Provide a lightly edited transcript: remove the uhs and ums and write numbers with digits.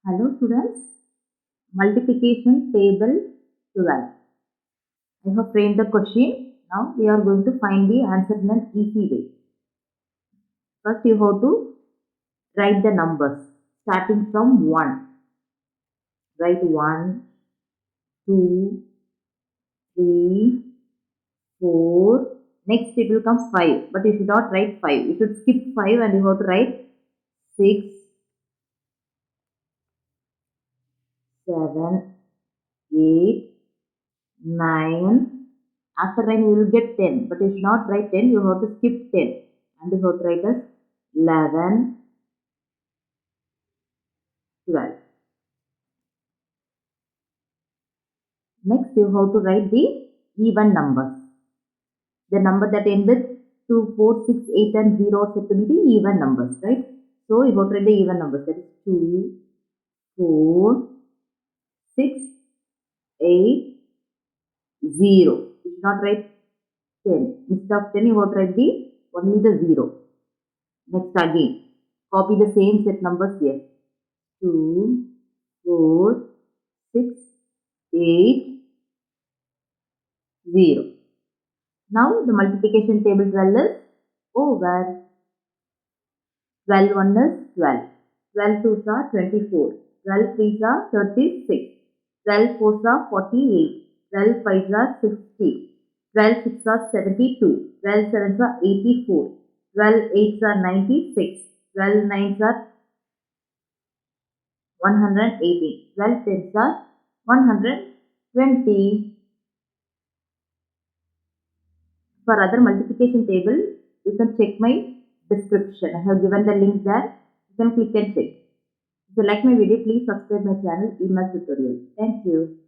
Hello students, multiplication table 12. I have framed the question. Now we are going to find the answer in an easy way. First you have to write the numbers starting from 1. Write 1, 2, 3, 4. Next it will come 5. But you should not write 5. You should skip 5 and you have to write 6, 7, 8, 9. After 9 you will get 10, but you should not write 10, you have to skip 10 and you have to write as 11, 12. Next you have to write the even numbers. The number that end with 2, 4, 6, 8 and 0 are said to be the even numbers, right? So you have to write the even numbers, that is 2, 4, 6, 8, 0. You should not write 10. Instead of 10 you have to write only the 0. Next again, copy the same set numbers here. 2, 4, 6, 8, 0. Now the multiplication table 12 is over. 12 1 is 12. 12 2s are 24. 12 3s are 36. 12 4s are 48. 12 5s are 60. 12 6s are 72. 12 7s are 84. 12 8s are 96. 12 9s are 180. 12 10s are 120. For other multiplication table, you can check my description. I have given the link there. You can click and check. If you like my video, please subscribe my channel eMath Tutorial. Thank you.